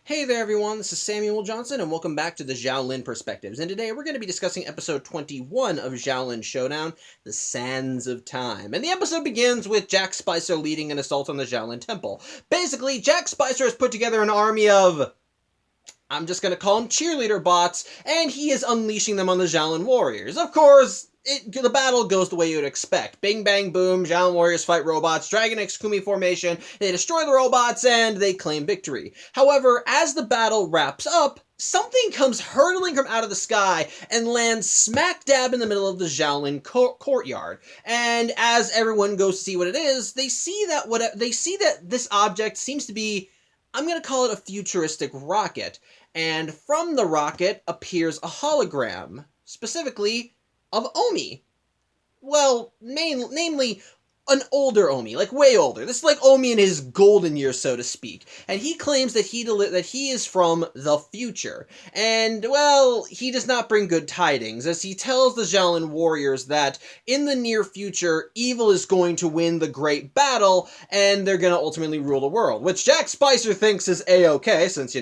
Hey there everyone, this is Samuel Johnson and welcome back to the Xiaolin Perspectives, and today we're going to be discussing episode 21 of Xiaolin Showdown, The Sands of Time. And the episode begins with Jack Spicer leading an assault on the Xiaolin Temple. Basically, Jack Spicer has put together an army of, I'm just going to call them cheerleader bots, and he is unleashing them on the Xiaolin warriors. Of course, the battle goes the way you would expect. Bing, bang, boom, Xiaolin warriors fight robots, Dragon X Kumi formation, they destroy the robots, and they claim victory. However, as the battle wraps up, something comes hurtling from out of the sky and lands smack dab in the middle of the Xiaolin courtyard. And as everyone goes to see what it is, they see that this object seems to be, I'm going to call it a futuristic rocket. And from the rocket appears a hologram, specifically of Omi. Well, namely, an older Omi, like way older. This is like Omi in his golden years, so to speak. And he claims that he is from the future. And, well, he does not bring good tidings, as he tells the Xiaolin warriors that in the near future, evil is going to win the great battle, and they're going to ultimately rule the world. Which Jack Spicer thinks is A-okay, since,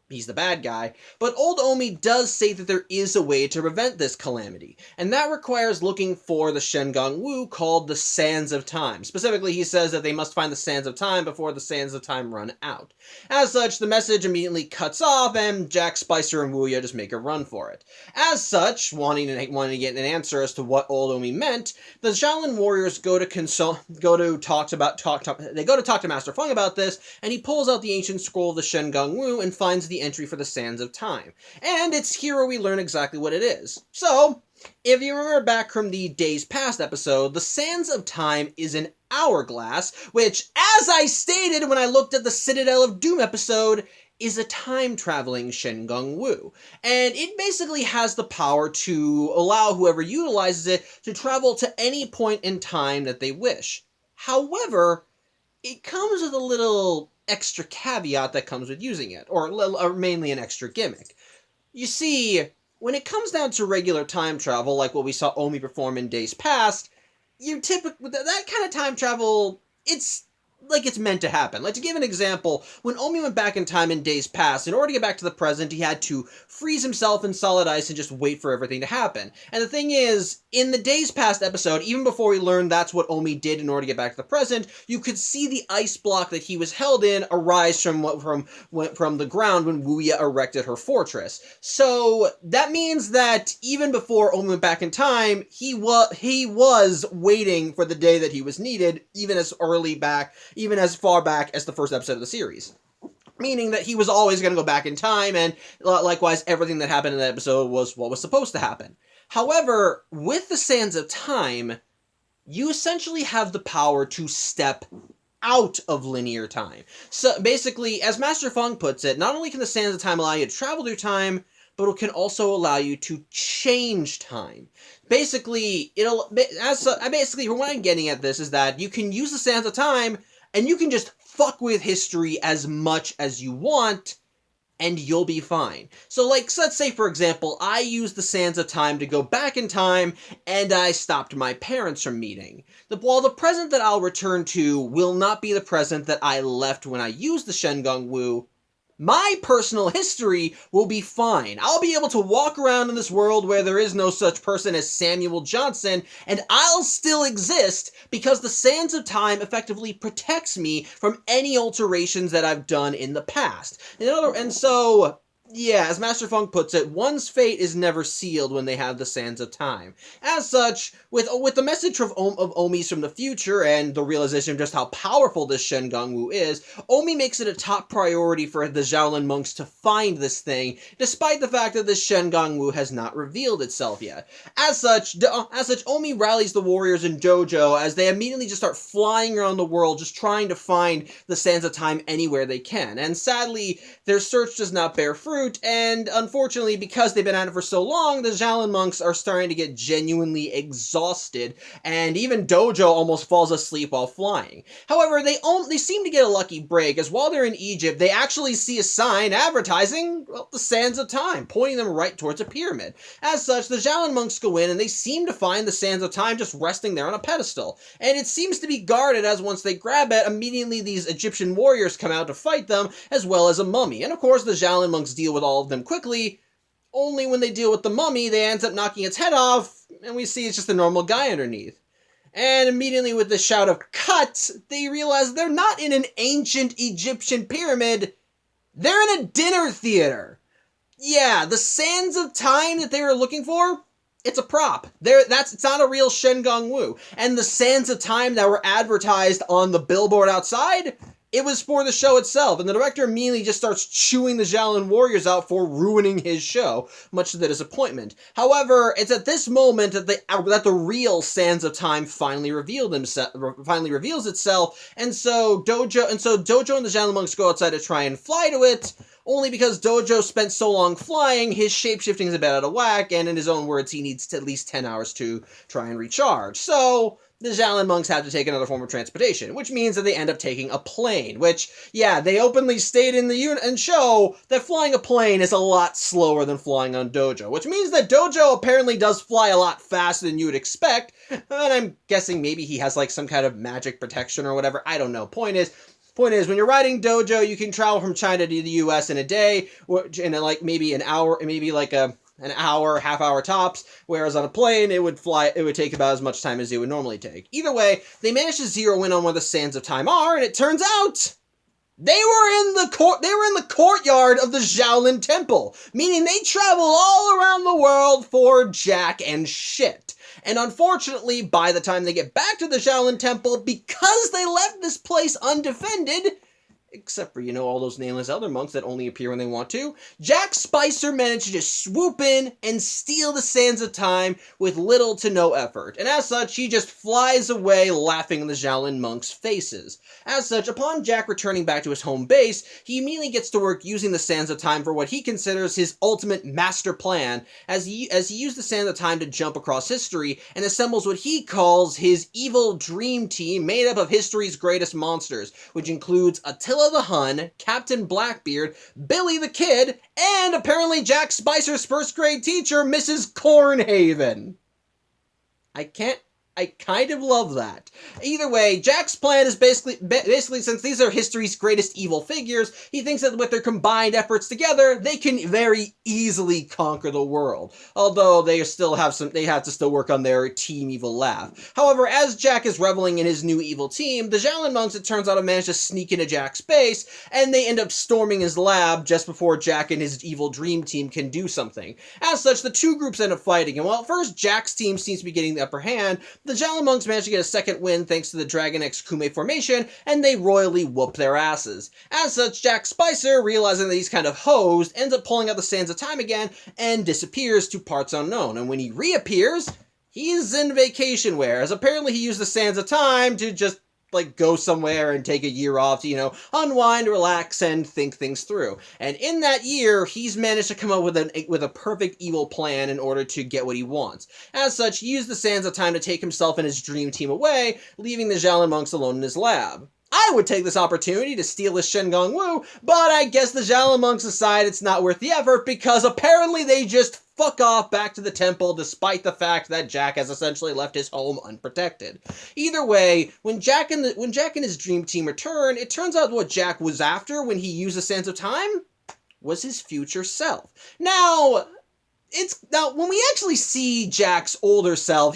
he's the bad guy, but old Omi does say that there is a way to prevent this calamity, and that requires looking for the Shengong Wu called the Sands of Time. Specifically, he says that they must find the Sands of Time before the Sands of Time run out. As such, the message immediately cuts off, and Jack Spicer and Wuya just make a run for it. As such, wanting to get an answer as to what old Omi meant, the Xiaolin warriors go to talk to Master Feng about this, and he pulls out the ancient scroll of the Shengong Wu and finds the entry for the Sands of Time. And it's here where we learn exactly what it is. So, if you remember back from the Days Past episode, the Sands of Time is an hourglass, which, as I stated when I looked at the Citadel of Doom episode, is a time-traveling Shengong Wu. And it basically has the power to allow whoever utilizes it to travel to any point in time that they wish. However, it comes with a little extra caveat that comes with using it, or mainly an extra gimmick. You see, when it comes down to regular time travel, like what we saw Omi perform in Days Past, that kind of time travel, it's meant to happen. Like, to give an example, when Omi went back in time in Days Past, in order to get back to the present, he had to freeze himself in solid ice and just wait for everything to happen. And the thing is, in the Days Past episode, even before we learned that's what Omi did in order to get back to the present, you could see the ice block that he was held in arise from the ground when Wuya erected her fortress. So, that means that even before Omi went back in time, he was waiting for the day that he was needed, even as far back as the first episode of the series. Meaning that he was always going to go back in time, and likewise, everything that happened in that episode was what was supposed to happen. However, with the Sands of Time, you essentially have the power to step out of linear time. So basically, as Master Feng puts it, not only can the Sands of Time allow you to travel through time, but it can also allow you to change time. Basically, from what I'm getting at this is that you can use the Sands of Time, and you can just fuck with history as much as you want, and you'll be fine. So, let's say, for example, I used the Sands of Time to go back in time, and I stopped my parents from meeting. While the present that I'll return to will not be the present that I left when I used the Shengong Wu, my personal history will be fine. I'll be able to walk around in this world where there is no such person as Samuel Johnson, and I'll still exist because the Sands of Time effectively protects me from any alterations that I've done in the past. As Master Feng puts it, one's fate is never sealed when they have the Sands of Time. As such, with the message of Omi's from the future and the realization of just how powerful this Shengong Wu is, Omi makes it a top priority for the Xiaolin monks to find this thing, despite the fact that this Shengong Wu has not revealed itself yet. As such, Omi rallies the warriors in Jojo as they immediately just start flying around the world, just trying to find the Sands of Time anywhere they can. And sadly, their search does not bear fruit, fruit, and unfortunately, because they've been at it for so long, the Xiaolin monks are starting to get genuinely exhausted, and even Dojo almost falls asleep while flying. However, they seem to get a lucky break, as while they're in Egypt, they actually see a sign advertising, well, the Sands of Time, pointing them right towards a pyramid. As such, the Xiaolin monks go in, and they seem to find the Sands of Time just resting there on a pedestal, and it seems to be guarded, as once they grab it, immediately these Egyptian warriors come out to fight them, as well as a mummy. And of course, the Xiaolin monks deal with all of them quickly, only when they deal with the mummy, they end up knocking its head off, and we see it's just a normal guy underneath. And immediately with the shout of "cut," they realize they're not in an ancient Egyptian pyramid, they're in a dinner theater. Yeah, the Sands of Time that they were looking for, it's a prop. It's not a real Shen Gong Wu. And the Sands of Time that were advertised on the billboard outside, it was for the show itself, and the director immediately just starts chewing the Xiaolin warriors out for ruining his show, much to the disappointment. However, it's at this moment that the real Sands of Time finally reveals itself, and so Dojo and the Xiaolin monks go outside to try and fly to it. Only because Dojo spent so long flying, his shape-shifting is a bit out of whack, and in his own words, he needs at least 10 hours to try and recharge. So the Xiaolin monks have to take another form of transportation, which means that they end up taking a plane, which, yeah, they openly state in the show that flying a plane is a lot slower than flying on Dojo, which means that Dojo apparently does fly a lot faster than you would expect, and I'm guessing maybe he has, like, some kind of magic protection or whatever. I don't know. Point is, when you're riding Dojo, you can travel from China to the U.S. in a day, in like maybe an hour, maybe like an hour, half hour tops, whereas on a plane, it would take about as much time as it would normally take. Either way, they managed to zero in on where the Sands of Time are, and it turns out they were in the courtyard of the Xiaolin Temple, meaning they travel all around the world for jack and shit. And unfortunately, by the time they get back to the Xiaolin Temple, because they left this place undefended, except for, all those nameless elder monks that only appear when they want to, Jack Spicer managed to just swoop in and steal the Sands of Time with little to no effort. And as such, he just flies away laughing in the Xiaolin monks' faces. As such, upon Jack returning back to his home base, he immediately gets to work using the Sands of Time for what he considers his ultimate master plan, as he used the Sands of Time to jump across history and assembles what he calls his evil dream team made up of history's greatest monsters, which includes Attila the Hun, Captain Blackbeard, Billy the Kid, and apparently Jack Spicer's first grade teacher, Mrs. Cornhaven. I kind of love that. Either way, Jack's plan is basically since these are history's greatest evil figures, he thinks that with their combined efforts together, they can very easily conquer the world. Although they have to still work on their team evil laugh. However, as Jack is reveling in his new evil team, the Xiaolin monks, it turns out, have managed to sneak into Jack's base, and they end up storming his lab just before Jack and his evil dream team can do something. As such, the two groups end up fighting, and while at first Jack's team seems to be getting the upper hand, the Xiaolin monks manage to get a second win thanks to the Dragon X Kume formation, and they royally whoop their asses. As such, Jack Spicer, realizing that he's kind of hosed, ends up pulling out the Sands of Time again, and disappears to parts unknown. And when he reappears, he's in vacation wear, as apparently he used the Sands of Time to just go somewhere and take a year off to, unwind, relax, and think things through. And in that year, he's managed to come up with a perfect evil plan in order to get what he wants. As such, he used the Sands of Time to take himself and his dream team away, leaving the Xiaolin monks alone in his lab. I would take this opportunity to steal his Shen Gong Wu, but I guess the Xiaolin monks decide it's not worth the effort because apparently they just fuck off back to the temple despite the fact that Jack has essentially left his home unprotected. Either way, when Jack and his dream team return, it turns out what Jack was after when he used the Sands of Time was his future self. Now, when we actually see Jack's older self,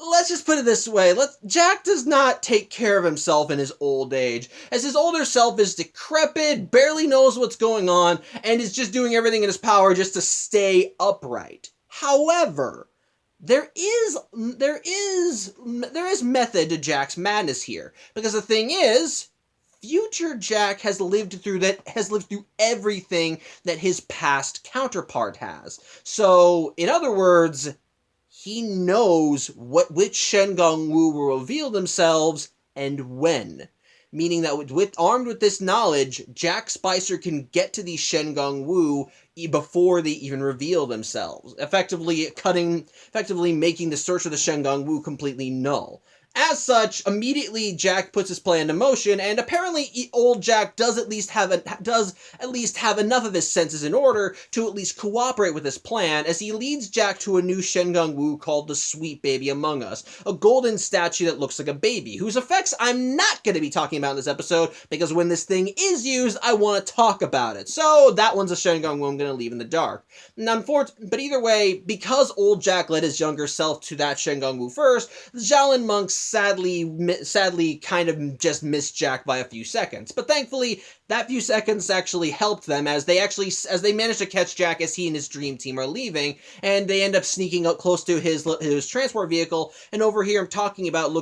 let's just put it this way, Jack does not take care of himself in his old age, as his older self is decrepit, barely knows what's going on, and is just doing everything in his power just to stay upright. However, there is method to Jack's madness here, because the thing is, future Jack has lived through everything that his past counterpart has. So, in other words, he knows which Shen Gong Wu will reveal themselves and when. meaning that armed with this knowledge, Jack Spicer can get to the Shengang Wu before they even reveal themselves, effectively making the search for the Shengang Wu completely null. As such, immediately Jack puts his plan into motion, and apparently old Jack does at least have enough of his senses in order to at least cooperate with his plan, as he leads Jack to a new Shengang Wu called the Sweet Baby Among Us, a golden statue that looks like a baby, whose effects I'm not going to be talking about in this episode, because when this thing is used, I want to talk about it. So that one's a Shengang Wu I'm going to leave in the dark. But either way, because old Jack led his younger self to that Shengang Wu first, the Xiaolin monks sadly kind of just missed Jack by a few seconds. But thankfully, that few seconds actually helped them as they managed to catch Jack as he and his dream team are leaving, and they end up sneaking up close to his transport vehicle, and over here I'm talking about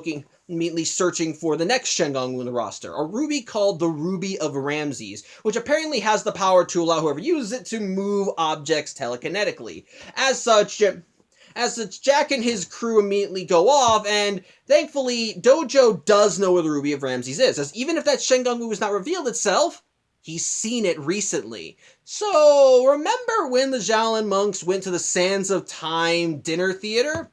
immediately searching for the next Shengang Wu in the roster, a ruby called the Ruby of Ramses, which apparently has the power to allow whoever uses it to move objects telekinetically. As such, Jack and his crew immediately go off, and thankfully, Dojo does know where the Ruby of Ramses is, as even if that Shengang Wu has not revealed itself, he's seen it recently. So, remember when the Xiaolin monks went to the Sands of Time dinner theater?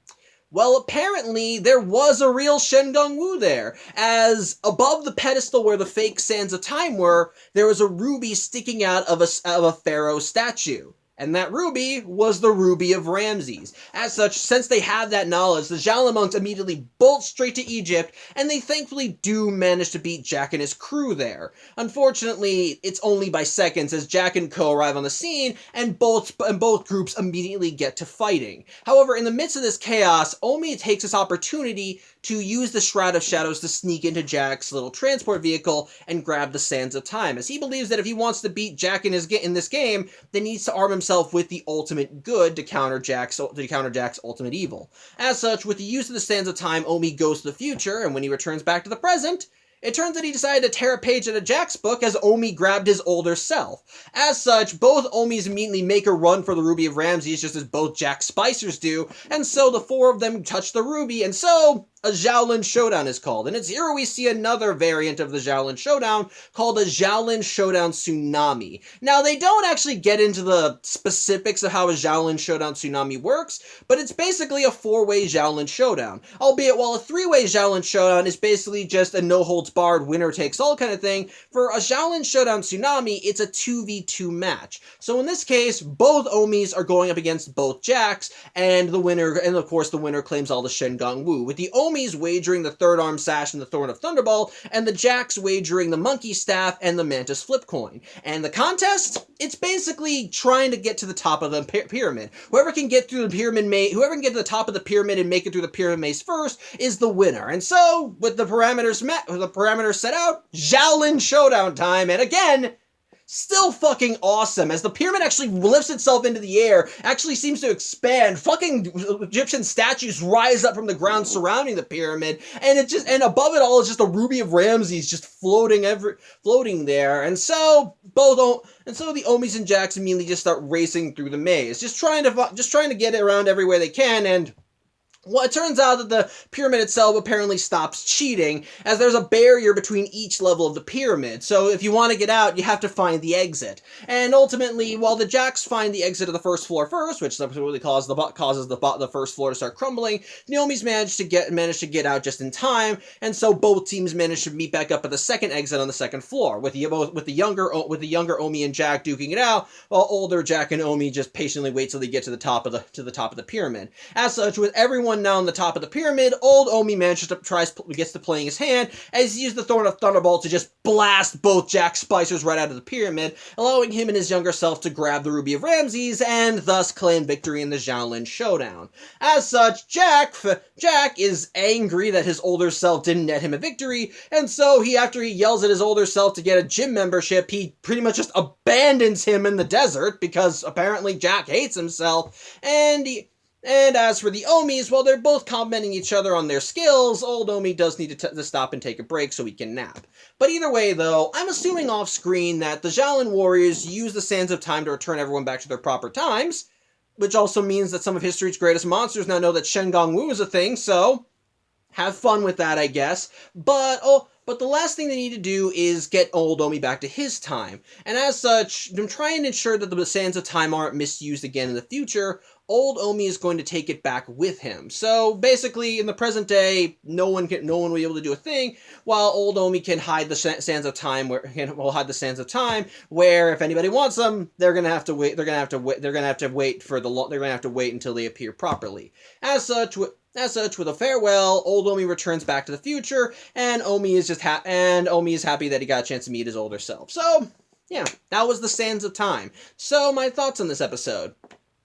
Well, apparently, there was a real Shengang Wu there, as above the pedestal where the fake Sands of Time were, there was a ruby sticking out of a pharaoh statue. And that ruby was the Ruby of Ramses. As such, since they have that knowledge, the Xiaolin monks immediately bolt straight to Egypt, and they thankfully do manage to beat Jack and his crew there. Unfortunately, it's only by seconds as Jack and co arrive on the scene, and both groups immediately get to fighting. However, in the midst of this chaos, Omi takes this opportunity to use the Shroud of Shadows to sneak into Jack's little transport vehicle and grab the Sands of Time, as he believes that if he wants to beat Jack in this game, then he needs to arm himself with the ultimate good to counter Jack's ultimate evil. As such, with the use of the Sands of Time, Omi goes to the future, and when he returns back to the present, it turns out he decided to tear a page out of Jack's book as Omi grabbed his older self. As such, both Omis immediately make a run for the Ruby of Ramses, just as both Jack Spicers do, and so the four of them touch the ruby, and so a Xiaolin Showdown is called. And it's here we see another variant of the Xiaolin Showdown called a Xiaolin Showdown Tsunami. Now, they don't actually get into the specifics of how a Xiaolin Showdown Tsunami works, but it's basically a four-way Xiaolin Showdown. Albeit, while a three-way Xiaolin Showdown is basically just a no-holds-barred winner-takes-all kind of thing, for a Xiaolin Showdown Tsunami, it's a 2v2 match. So in this case, both Omis are going up against both Jacks, and of course the winner claims all the Shengang Wu, with the Omis wagering the Third Arm Sash and the Thorn of Thunderbolt, and the Jacks wagering the Monkey Staff and the Mantis Flip Coin. And the contest? It's basically trying to get to the top of the pyramid. Whoever can get to the top of the pyramid and make it through the pyramid maze first is the winner. And so, with the parameters set out, Xiaolin Showdown time, and again, still fucking awesome, as the pyramid actually lifts itself into the air, actually seems to expand, fucking Egyptian statues rise up from the ground surrounding the pyramid, and above it all is just a Ruby of Ramses just floating there, and so the Omis and Jacks immediately just start racing through the maze, just trying to get it around everywhere they can, and well, it turns out that the pyramid itself apparently stops cheating, as there's a barrier between each level of the pyramid. So if you want to get out, you have to find the exit. And ultimately, while the Jacks find the exit of the first floor first, which really causes the first floor to start crumbling, the Omis manage to get out just in time, and so both teams manage to meet back up at the second exit on the second floor, with the younger Omi and Jack duking it out, while older Jack and Omi just patiently wait till they get to the top of the pyramid. As such, with everyone now on the top of the pyramid, old Omi gets to playing his hand as he uses the Thorn of Thunderbolt to just blast both Jack Spicers right out of the pyramid, allowing him and his younger self to grab the Ruby of Ramses and thus claim victory in the Xiaolin Showdown. As such, Jack is angry that his older self didn't net him a victory, and so after he yells at his older self to get a gym membership, he pretty much just abandons him in the desert because apparently Jack hates himself, and as for the Omis, while they're both complimenting each other on their skills, old Omi does need to stop and take a break so he can nap. But either way, though, I'm assuming off-screen that the Xiaolin warriors use the Sands of Time to return everyone back to their proper times, which also means that some of history's greatest monsters now know that Shengang Wu is a thing, so have fun with that, I guess. But but the last thing they need to do is get old Omi back to his time. And as such, to try and ensure that the sands of time aren't misused again in the future, old Omi is going to take it back with him. So basically, in the present day, no one will be able to do a thing, while old Omi can hide the sands of time. Where if anybody wants them, they're gonna have to wait. They're gonna have to wait until they appear properly. As such, with a farewell, old Omi returns back to the future, and Omi is happy that he got a chance to meet his older self. So, yeah, that was the Sands of Time. So, my thoughts on this episode.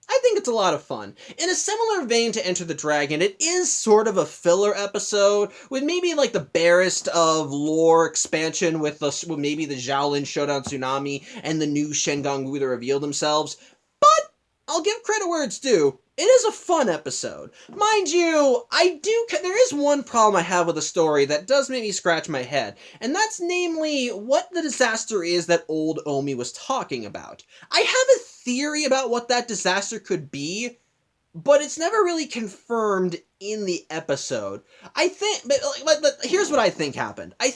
I think it's a lot of fun. In a similar vein to Enter the Dragon, it is sort of a filler episode, with maybe like the barest of lore expansion with maybe the Xiaolin Showdown Tsunami and the new Shengang Wu that reveal themselves. But I'll give credit where it's due. It is a fun episode. Mind you, there is one problem I have with the story that does make me scratch my head, and that's namely what the disaster is that old Omi was talking about. I have a theory about what that disaster could be, but it's never really confirmed in the episode. But here's what I think happened. My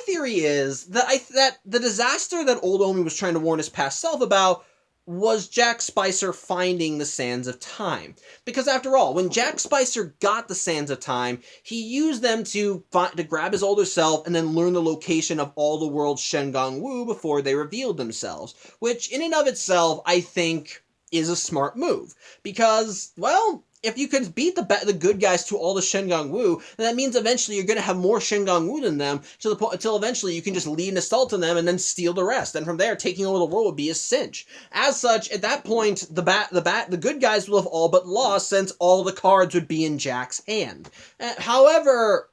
theory is that the disaster that old Omi was trying to warn his past self about was Jack Spicer finding the Sands of Time. Because after all, when Jack Spicer got the Sands of Time, he used them to grab his older self and then learn the location of all the world's Shengang Wu before they revealed themselves. Which, in and of itself, I think is a smart move. Because, well, if you can beat the good guys to all the Shengang Wu, then that means eventually you're going to have more Shengang Wu than them, until eventually you can just lead an assault on them and then steal the rest. And from there, taking over the world would be a cinch. As such, at that point, the good guys will have all but lost, since all the cards would be in Jack's hand. However,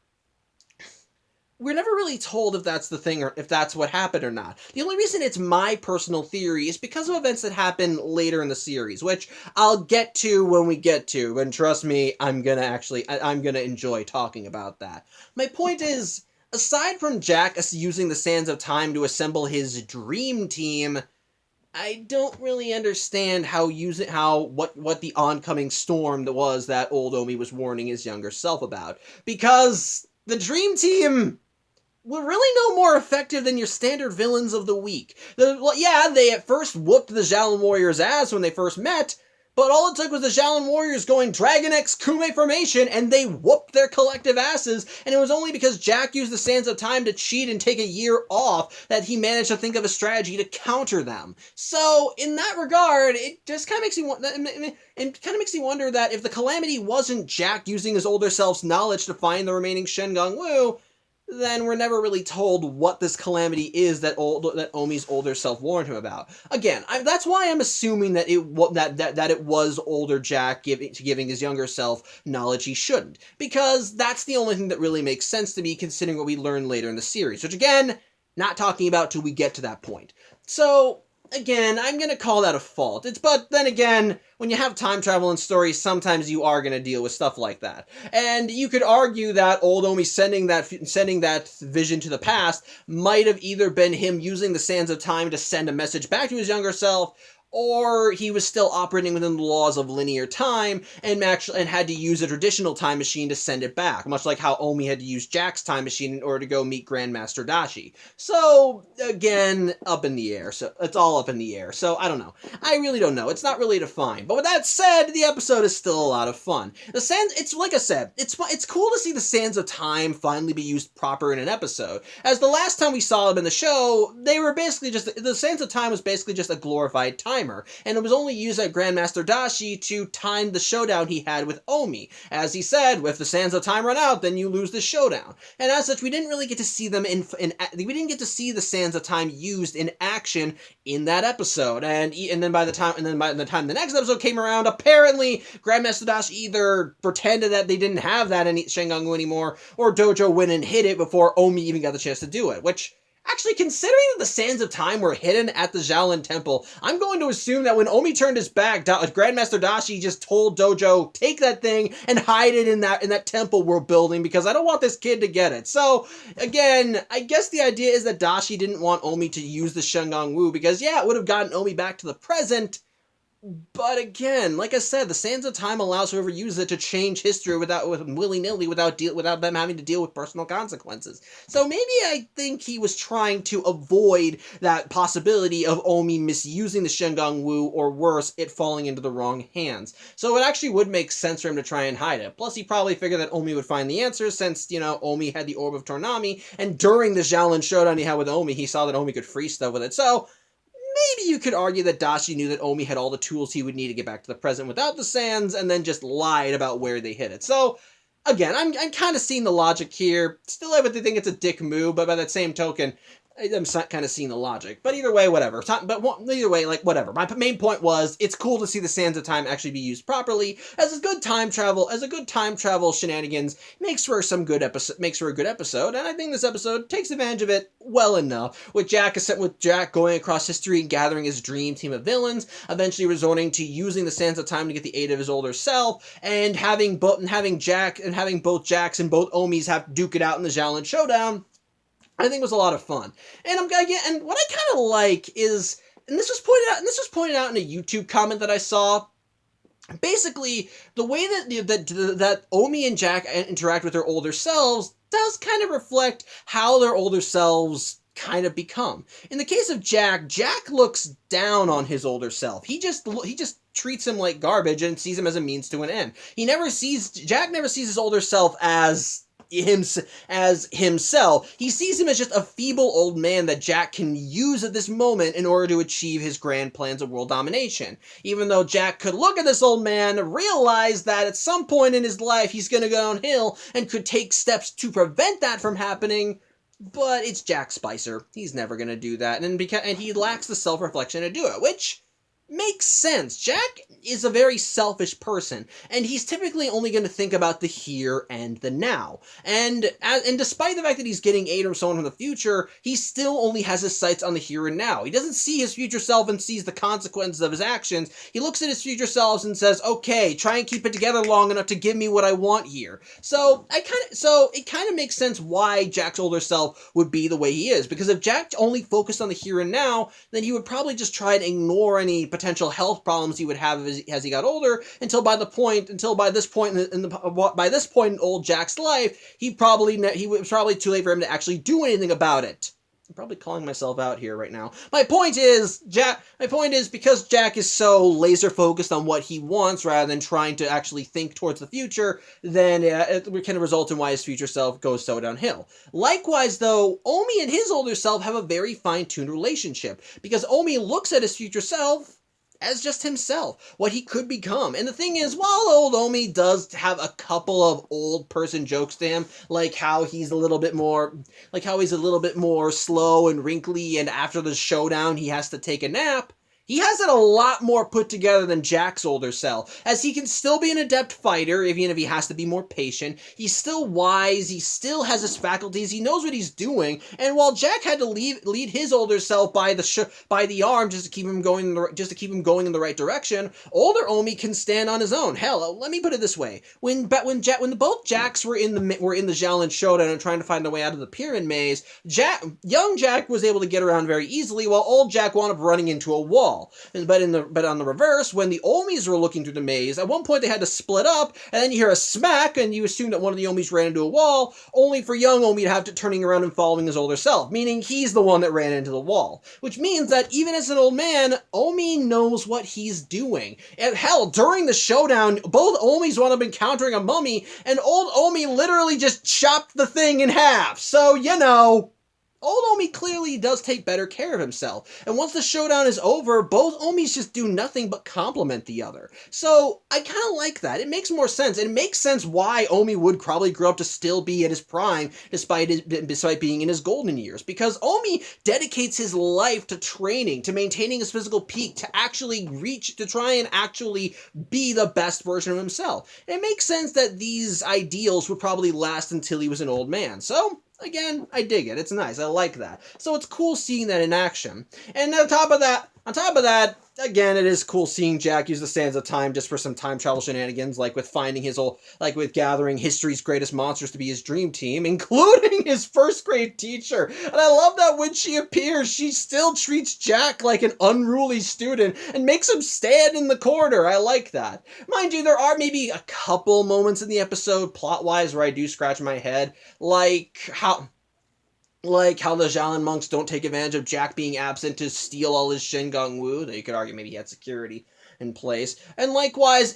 we're never really told if that's the thing or if that's what happened or not. The only reason it's my personal theory is because of events that happen later in the series, which I'll get to when we get to, and trust me, I'm gonna enjoy talking about that. My point is, aside from Jack using the Sands of Time to assemble his dream team, I don't really understand what the oncoming storm was that old Omi was warning his younger self about. Because the dream team were really no more effective than your standard villains of the week. They at first whooped the Xiaolin Warriors' ass when they first met, but all it took was the Xiaolin Warriors going Dragon X Kume formation, and they whooped their collective asses, and it was only because Jack used the Sands of Time to cheat and take a year off that he managed to think of a strategy to counter them. So, in that regard, it just kind of makes me wonder that if the calamity wasn't Jack using his older self's knowledge to find the remaining Shengang Wu, then we're never really told what this calamity is that Omi's older self warned him about. Again, that's why I'm assuming that it was older Jack giving his younger self knowledge he shouldn't, because that's the only thing that really makes sense to me, considering what we learn later in the series, which again, not talking about till we get to that point. So, again, I'm going to call that a fault. But then again, when you have time travel in stories, sometimes you are going to deal with stuff like that. And you could argue that old Omi sending that vision to the past might have either been him using the Sands of Time to send a message back to his younger self, or he was still operating within the laws of linear time and had to use a traditional time machine to send it back, much like how Omi had to use Jack's time machine in order to go meet Grandmaster Dashi. So, again, up in the air. So, it's all up in the air. So, I don't know. I really don't know. It's not really defined. But with that said, the episode is still a lot of fun. It's like I said, it's cool to see the Sands of Time finally be used proper in an episode. As the last time we saw them in the show, the Sands of Time was basically just a glorified time. And it was only used by Grandmaster Dashi to time the showdown he had with Omi. As he said, if the Sands of Time run out, then you lose the showdown. And as such, we didn't really get to see them we didn't get to see the Sands of Time used in action in that episode. And then by the time the next episode came around, apparently Grandmaster Dashi either pretended that they didn't have that in Shengang anymore, or Dojo went and hid it before Omi even got the chance to do it, which, actually, considering that the Sands of Time were hidden at the Xiaolin Temple, I'm going to assume that when Omi turned his back, Grandmaster Dashi just told Dojo, take that thing and hide it in that temple we're building, because I don't want this kid to get it. So, again, I guess the idea is that Dashi didn't want Omi to use the Shengang Wu, because, yeah, it would have gotten Omi back to the present, But again, like I said, the Sands of Time allows whoever uses it to change history without willy-nilly, without them having to deal with personal consequences. So maybe I think he was trying to avoid that possibility of Omi misusing the Shengang Wu, or worse, it falling into the wrong hands. So it actually would make sense for him to try and hide it. Plus, he probably figured that Omi would find the answers since, Omi had the Orb of Toonami, and during the Xiaolin showdown he had with Omi, he saw that Omi could free stuff with it. So maybe you could argue that Dashi knew that Omi had all the tools he would need to get back to the present without the sands, and then just lied about where they hid it. So, again, I'm kind of seeing the logic here. Still, I would think it's a dick move, but by that same token, I'm kind of seeing the logic. But either way, whatever. Either way, whatever. My main point was, it's cool to see the Sands of Time actually be used properly as a good time travel shenanigans. Makes for a good episode, and I think this episode takes advantage of it well enough. With Jack going across history and gathering his dream team of villains, eventually resorting to using the Sands of Time to get the aid of his older self, and having both Jacks and both Omis have duke it out in the Xiaolin showdown. I think it was a lot of fun. And what I kind of like is, and this was pointed out in a YouTube comment that I saw. Basically, the way that Omi and Jack interact with their older selves does kind of reflect how their older selves kind of become. In the case of Jack looks down on his older self. He just treats him like garbage and sees him as a means to an end. Jack never sees his older self as himself. He sees him as just a feeble old man that Jack can use at this moment in order to achieve his grand plans of world domination. Even though Jack could look at this old man, realize that at some point in his life he's going to go downhill and could take steps to prevent that from happening, but it's Jack Spicer. He's never going to do that, and he lacks the self-reflection to do it, which makes sense. Jack is a very selfish person, and he's typically only going to think about the here and the now. And despite the fact that he's getting aid from someone from the future, he still only has his sights on the here and now. He doesn't see his future self and sees the consequences of his actions. He looks at his future selves and says, okay, try and keep it together long enough to give me what I want here. So it kind of makes sense why Jack's older self would be the way he is, because if Jack only focused on the here and now, then he would probably just try and ignore any potential health problems he would have as he got older, until by this point in old Jack's life, it was probably too late for him to actually do anything about it. I'm probably calling myself out here right now. My point is because Jack is so laser focused on what he wants rather than trying to actually think towards the future, then it can result in why his future self goes so downhill. Likewise, though, Omi and his older self have a very fine-tuned relationship, because Omi looks at his future self as just himself, what he could become. And the thing is, while old Omi does have a couple of old person jokes to him, like how he's a little bit more slow and wrinkly, and after the showdown he has to take a nap, he has it a lot more put together than Jack's older self, as he can still be an adept fighter, even if he has to be more patient. He's still wise, he still has his faculties, he knows what he's doing, and while Jack had to lead his older self by the arm just to keep him going in the right direction, older Omi can stand on his own. Hell, let me put it this way: when both Jacks were in the Xiaolin showdown and trying to find their way out of the pyramid maze, young Jack was able to get around very easily, while old Jack wound up running into a wall. But on the reverse, when the Omis were looking through the maze, at one point they had to split up, and then you hear a smack, and you assume that one of the Omis ran into a wall, only for young Omi to have to turning around and following his older self, meaning he's the one that ran into the wall. Which means that even as an old man, Omi knows what he's doing. And hell, during the showdown, both Omis wound up encountering a mummy, and old Omi literally just chopped the thing in half. So, old Omi clearly does take better care of himself, and once the showdown is over, both Omis just do nothing but compliment the other. So, I kind of like that. It makes more sense, and it makes sense why Omi would probably grow up to still be at his prime, despite being in his golden years, because Omi dedicates his life to training, to maintaining his physical peak, to try and actually be the best version of himself. And it makes sense that these ideals would probably last until he was an old man. So, again, I dig it. It's nice. I like that. So it's cool seeing that in action. And on top of that, again, it is cool seeing Jack use the sands of time just for some time travel shenanigans, like with finding his old, like with gathering history's greatest monsters to be his dream team, including his first grade teacher. And I love that when she appears, she still treats Jack like an unruly student and makes him stand in the corner. I like that. Mind you, there are maybe a couple moments in the episode, plot-wise, where I do scratch my head, like how the Xiaolin monks don't take advantage of Jack being absent to steal all his Shengang Wu. You could argue maybe he had security in place. And likewise,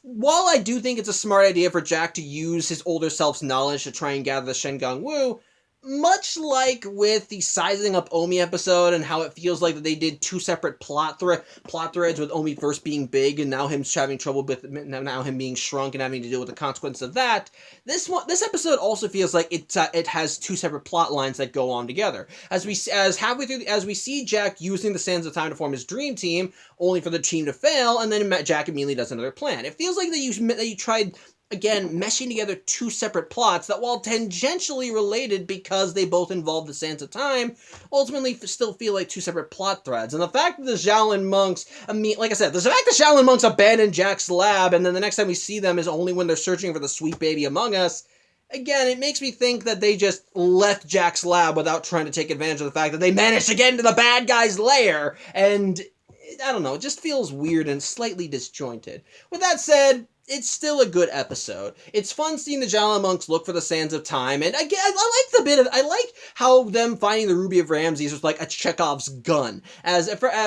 while I do think it's a smart idea for Jack to use his older self's knowledge to try and gather the Shengang Wu, much like with the sizing up Omi episode and how it feels like that they did two separate plot threads, with Omi first being big and now him having trouble with now him being shrunk and having to deal with the consequence of that. This episode also feels like it has two separate plot lines that go on together. As we see Jack using the sands of time to form his dream team, only for the team to fail, and then Jack immediately does another plan. It feels like that you tried, again, meshing together two separate plots that, while tangentially related because they both involve the sands of time, ultimately still feel like two separate plot threads. And the fact that the Xiaolin monks, like I said, the fact that Xiaolin monks abandon Jack's lab, and then the next time we see them is only when they're searching for the sweet baby among us, again, it makes me think that they just left Jack's lab without trying to take advantage of the fact that they managed to get into the bad guy's lair, and I don't know, it just feels weird and slightly disjointed. With that said, it's still a good episode. It's fun seeing the Xiaolin monks look for the sands of time, and again, I like how them finding the Ruby of Ramses was like a Chekhov's gun. As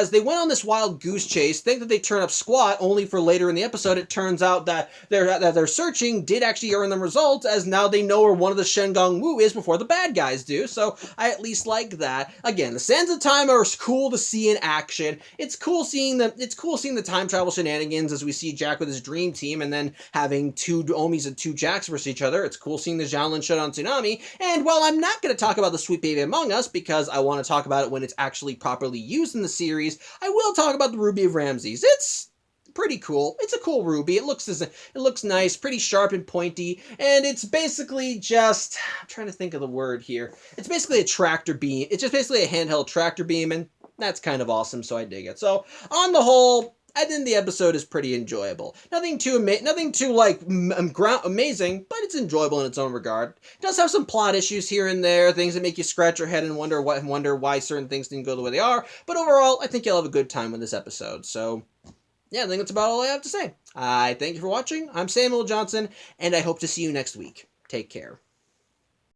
they went on this wild goose chase, think that they turn up squat, only for later in the episode it turns out that their searching did actually earn them results, as now they know where one of the Shengang Wu is before the bad guys do. So I at least like that. Again, the sands of time are cool to see in action. It's cool seeing the time travel shenanigans as we see Jack with his dream team, and then having two Omis and two Jacks versus each other. It's cool seeing the Xiaolin Showdown Tsunami. And while I'm not going to talk about the Sweet Baby Among Us, because I want to talk about it when it's actually properly used in the series, I will talk about the Ruby of Ramses. It's pretty cool. It's a cool ruby. It looks nice, pretty sharp and pointy, and it's basically just, I'm trying to think of the word here. It's basically a tractor beam. It's just basically a handheld tractor beam, and that's kind of awesome, so I dig it. So, on the whole, I think the episode is pretty enjoyable. Nothing too amazing, but it's enjoyable in its own regard. It does have some plot issues here and there, things that make you scratch your head and wonder why certain things didn't go the way they are. But overall, I think you'll have a good time with this episode. So, yeah, I think that's about all I have to say. I thank you for watching. I'm Samuel Johnson, and I hope to see you next week. Take care.